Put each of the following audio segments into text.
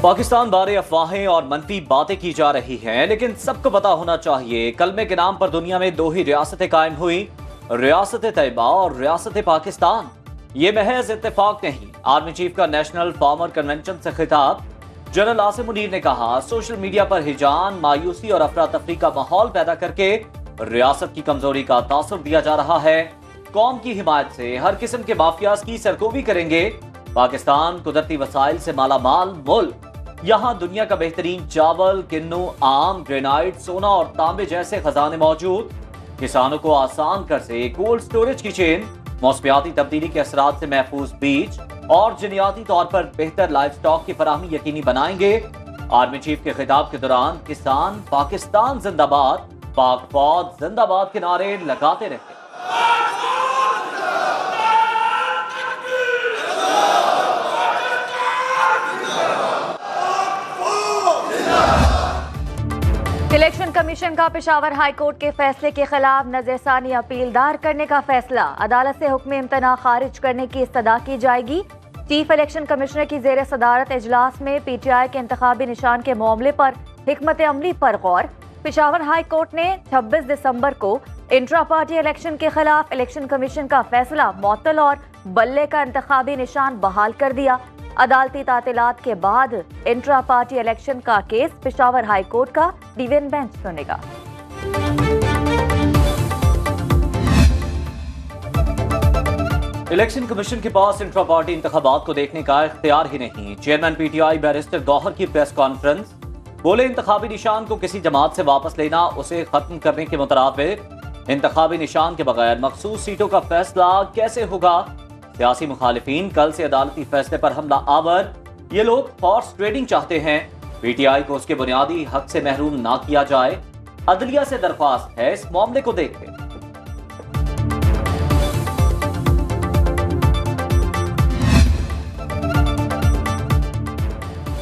पाकिस्तान बारे अफवाहें और मनफी बातें की जा रही हैं, लेकिन सबको पता होना चाहिए कलमे के नाम पर दुनिया में दो ही रियासतें कायम हुई, रियासत तैयबा और रियासत पाकिस्तान। ये महज इत्तेफाक नहीं। आर्मी चीफ का नेशनल फार्मर कन्वेंशन से खिताब। जनरल आसिम मुनीर ने कहा, सोशल मीडिया पर हिजान, मायूसी और अफरा तफरी का माहौल पैदा करके रियासत की कमजोरी का तासुर दिया जा रहा है। कौम की हिमायत से हर किस्म के माफियाज की सरकोबी करेंगे। पाकिस्तान कुदरती वसाइल से मालामाल मुल्क, यहाँ दुनिया का बेहतरीन चावल, किन्नू, आम, ग्रेनाइट, सोना और तांबे जैसे खजाने मौजूद। किसानों को आसान कर्जे, कोल्ड स्टोरेज की चेन, मौसमियाती तब्दीली के असरात से महफूज बीज और जीनियाती तौर पर बेहतर लाइफ स्टॉक की फराहमी यकीनी बनाएंगे। आर्मी चीफ के खिताब के दौरान किसान पाकिस्तान जिंदाबाद, पाक फौज जिंदाबाद के नारे लगाते रहे। इलेक्शन कमीशन का पेशावर हाई कोर्ट के फैसले के खिलाफ नज़रसानी अपील दायर करने का फैसला। अदालत से हुक्म इम्तना खारिज करने की इस्तदा की जाएगी। चीफ इलेक्शन कमिश्नर की जेर सदारत इजलास में PTI के इंतखाबी निशान के मामले पर हिकमत अमली पर गौर। पेशावर हाई कोर्ट ने 26 दिसंबर को इंट्रा पार्टी इलेक्शन के खिलाफ इलेक्शन कमीशन का फैसला मुअत्तल और बल्ले का इंतखाबी निशान बहाल कर दिया। अदालती तातीलात के बाद इंट्रा पार्टी इलेक्शन का केस पेशावर हाई कोर्ट का डिवीजन बेंच सुनेगा। इलेक्शन कमीशन के पास इंट्रा पार्टी इंतखाबात को देखने का इख्तियार ही नहीं। चेयरमैन PTI बैरिस्टर गौहर की प्रेस कॉन्फ्रेंस। बोले, इंतखाबी निशान को किसी जमात से वापस लेना उसे खत्म करने के मुताबिक। इंतखाबी निशान के बगैर मखसूस सीटों का फैसला कैसे होगा? सियासी मुखालिफिन कल से अदालती फैसले पर हमला आवर। ये लोग हॉर्स ट्रेडिंग चाहते हैं। PTI को उसके बुनियादी हक से महरूम ना किया जाए। अदलिया से दरख्वास्त है इस मामले को देखें।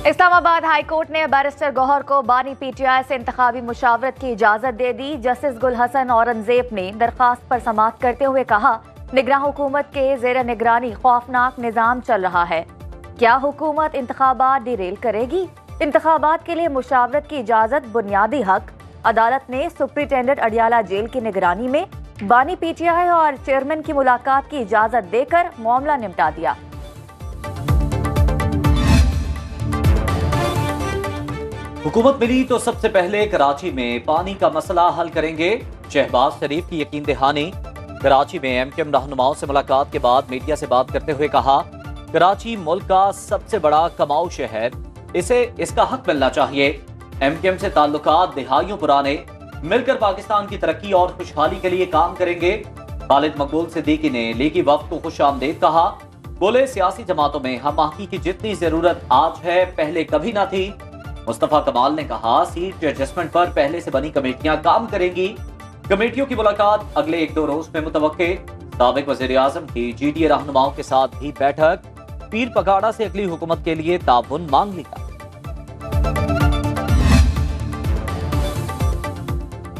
इस्लामाबाद हाई कोर्ट ने बैरिस्टर गौहर को बानी PTI से इंतखाबी मुशावरत की इजाजत दे दी। जस्टिस गुल हसन औरंगजेब ने दरखास्त पर समाअत करते हुए कहा, निगरान हुकूमत के जेर निगरानी खौफनाक निजाम चल रहा है। क्या हुकूमत इंतखाबात डिरेल करेगी? इंतखाबात के लिए मुशावरत की इजाजत बुनियादी हक। अदालत ने सुप्रिंटेंडेंट अडियाला जेल की निगरानी में बानी PTI और चेयरमैन की मुलाकात की इजाजत देकर मामला निपटा दिया। हुकूमत मिली तो सबसे पहले कराची में पानी का मसला हल करेंगे। शहबाज शरीफ की यकीन दहानी। कराची में MKM रहनुमाओं से मुलाकात के बाद मीडिया से बात करते हुए कहा, कराची मुल्क का सबसे बड़ा कमाऊ शहर, इसे इसका हक मिलना चाहिए। MKM से ताल्लुकात दिहाइयों पुराने, मिलकर पाकिस्तान की तरक्की और खुशहाली के लिए काम करेंगे। खालिद मकबूल सिद्दीकी ने लीगी वफ्द को खुशामदीद कहा। बोले, सियासी जमातों में हम आहंगी की जितनी जरूरत आज है पहले कभी ना थी। मुस्तफा कमाल ने कहा, सीट एडजस्टमेंट पर पहले से बनी कमेटियां काम करेंगी। कमेटियों की मुलाकात अगले 1-2 रोज में मुतवक्के। साबिक वज़ीर आज़म की GDA रहनुमाओं के साथ भी बैठक। पीर पगाड़ा से अगली हुकूमत के लिए ताउन मांग लिया।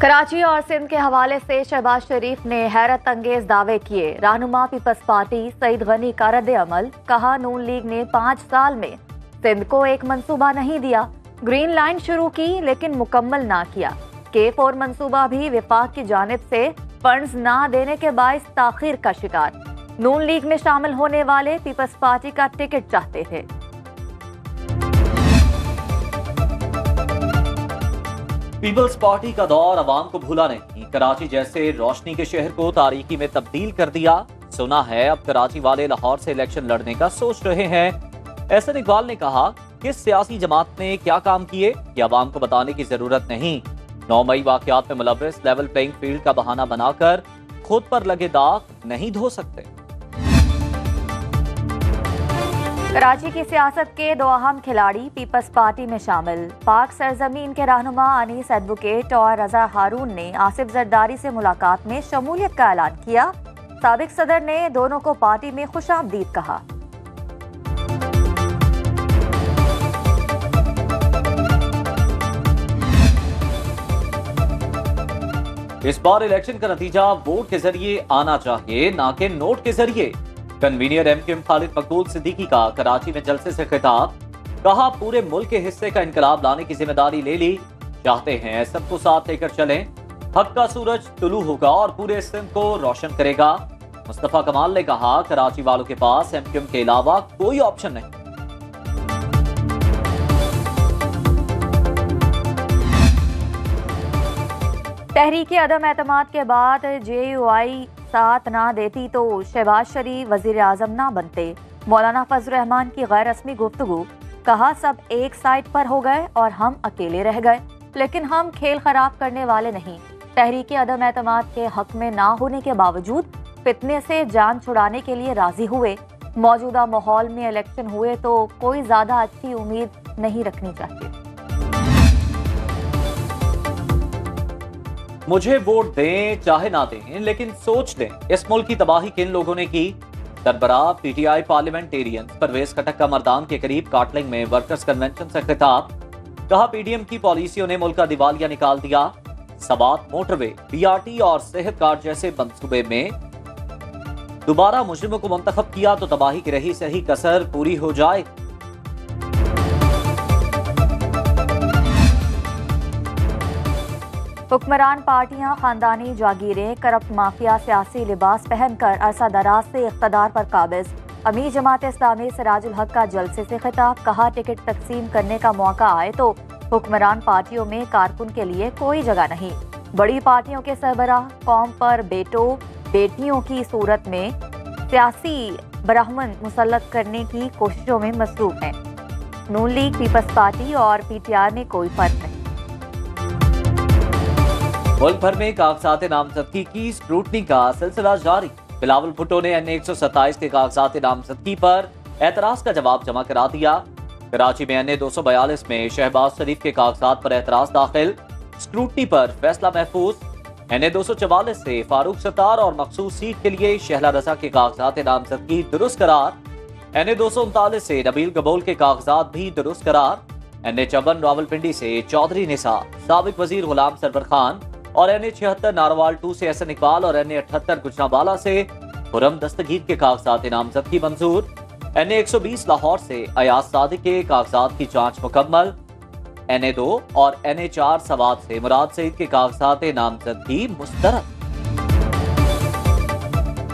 कराची और सिंध के हवाले से शहबाज शरीफ ने हैरत अंगेज दावे किए। रहनुमा पीपल्स पार्टी सईद गनी का रद्द अमल। कहा, नून लीग ने 5 साल में सिंध को एक मंसूबा नहीं दिया। ग्रीन लाइन शुरू की लेकिन मुकम्मल ना किया। K4 मंसूबा भी विफाक की जानिब से फंड्स ना देने के बायस ताखीर का शिकार। नून लीग में शामिल होने वाले पीपल्स पार्टी का टिकट चाहते थे। पीपल्स पार्टी का दौर अवाम को भूला नहीं। कराची जैसे रोशनी के शहर को तारीकी में तब्दील कर दिया। सुना है अब कराची वाले लाहौर से इलेक्शन लड़ने का सोच रहे हैं। एहसन इकबाल ने कहा, किस सियासी जमात ने क्या काम किए ये अवाम को बताने की जरूरत नहीं। 9 मई वाकयात में मुलव्वस लेवल प्लेइंग फील्ड का बहाना बनाकर खुद पर लगे दाग नहीं धो सकते। कराची की सियासत के 2 अहम खिलाड़ी पीपल्स पार्टी में शामिल। पाक सरजमीन के रहनुमा अनीस एडवोकेट और रजा हारून ने आसिफ जरदारी से मुलाकात में शमूलियत का ऐलान किया। साबिक सदर ने दोनों को पार्टी में खुशामदीद कहा। इस बार इलेक्शन का नतीजा वोट के जरिए आना चाहिए, ना कि नोट के जरिए। कन्वीनियर MKM खालिद मकबूल सिद्दीकी का कराची में जलसे से खिताब। कहा पूरे मुल्क के हिस्से का इनकलाब लाने की जिम्मेदारी ले ली, चाहते हैं सबको साथ लेकर चलें, हक का सूरज तुलू होगा और पूरे सिंध को रोशन करेगा। मुस्तफा कमाल ने कहा कराची वालों के पास एमक्यूएम के अलावा कोई ऑप्शन नहीं। तहरीक अदम एतमाद के बाद JUI साथ ना देती तो शहबाज शरीफ वजीर आजम ना बनते। मौलाना फजल रहमान की गैर रस्मी गुफ्तगू, कहा सब एक साइड पर हो गए और हम अकेले रह गए, लेकिन हम खेल खराब करने वाले नहीं। तहरीक अदम एतमाद के हक में ना होने के बावजूद फितने से जान छुड़ाने के लिए राजी हुए। मौजूदा माहौल में इलेक्शन हुए तो कोई ज्यादा अच्छी उम्मीद नहीं रखनी चाहिए। मुझे वोट दें चाहे ना दें, लेकिन सोच लें इस मुल्क की तबाही किन लोगों ने की। सरबराह PTI पार्लियामेंटेरियन परवेज खटक का मर्दान के करीब काटलिंग में वर्कर्स कन्वेंशन से खिताब, कहा PDM की पॉलिसियों ने मुल्क का दिवालिया निकाल दिया। सवात, मोटरवे, BRT और सेहत कार्ड जैसे मंसूबे में दोबारा मुजरिमों को मुंतखब किया तो तबाही की रही सही कसर पूरी हो जाए। हुक्मरान पार्टियां खानदानी जागीरें, करप्ट माफिया सियासी लिबास पहनकर अरसा दराज से इख्तदार पर काबिज। अमीर जमात इस्लामी सिराजुल हक का जलसे से खिताब, कहा टिकट तकसीम करने का मौका आए तो हुक्मरान पार्टियों में कारकुन के लिए कोई जगह नहीं। बड़ी पार्टियों के सरबराह कौम पर बेटों बेटियों की सूरत में सियासी ब्राह्मण मुसल्लत करने की कोशिशों में मसरूफ हैं। नून लीग, पीपल्स पार्टी और PTR में कोई फर्क नहीं। मुल्क भर में कागजात नामजदगी की स्क्रूटनी का सिलसिला जारी। बिलावल भुट्टो ने NA-127 के कागजात नामजदगी पर एतराज का जवाब जमा करा दिया। कराची में NA-242 में शहबाज शरीफ के कागजात पर एतराज दाखिल, स्क्रूटनी पर फैसला महफूज। NA-244 से फारूक सत्तार और मखसूस सीट के लिए शहला रजा के कागजात नामजदगी दुरुस्त करार। NA-239 से नबील गबोल के कागजात भी दुरुस्त करार। NA-54 रावलपिंडी से चौधरी निसार, साबिक वजीर गुलाम सरवर खान और NA-76 नारवाल 2 से एहसन इकबाल और NA-78 गुजरांवाला से खुरम दस्तगीर के कागजात नामजदगी मंजूर। NA-120 लाहौर से अयाज सादिक के कागजात की जांच मुकम्मल। NA-2 और NA-4 सवात से मुराद सईद के कागजात नामजदगी मुस्तरद।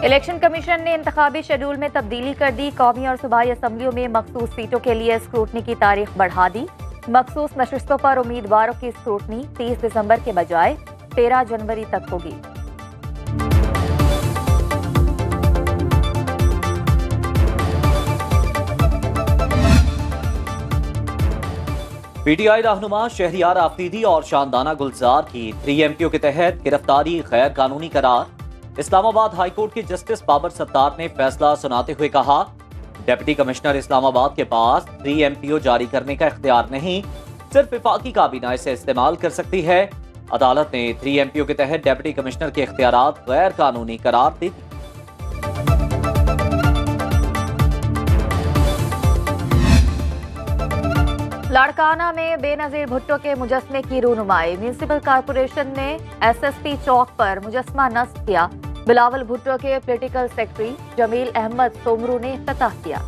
इलेक्शन कमीशन ने इंतखाबी शेड्यूल में तब्दीली कर दी। कौमी और सूबाई असम्बलियों में मखसूस सीटों के लिए स्क्रूटनी की तारीख बढ़ा दी। मखसूस नशिस्तों पर उम्मीदवारों की स्क्रूटनी 30 दिसंबर के बजाय 13 जनवरी तक होगी। PTI रहनुमा शहरियार आफरीदी और शानदाना गुलजार की 3 MPO के तहत गिरफ्तारी गैर कानूनी करार। इस्लामाबाद हाईकोर्ट के जस्टिस बाबर सत्तार ने फैसला सुनाते हुए कहा, डिप्टी कमिश्नर इस्लामाबाद के पास 3 MPO जारी करने का इख्तियार नहीं, सिर्फ विफाकी काबीना इसे इस्तेमाल कर सकती है। अदालत ने 3 MPO के तहत डिप्टी कमिश्नर के इख्तियारात गैर कानूनी करार दे दी। लाड़काना में बेनजीर भुट्टो के मुजस्मे की रूनुमाई। म्यूनिसिपल कॉर्पोरेशन ने SSP चौक पर मुजस्मा नस्ब किया। बिलावल भुट्टो के पॉलिटिकल सेक्रेटरी जमील अहमद सोमरू ने इफ्तिताह किया।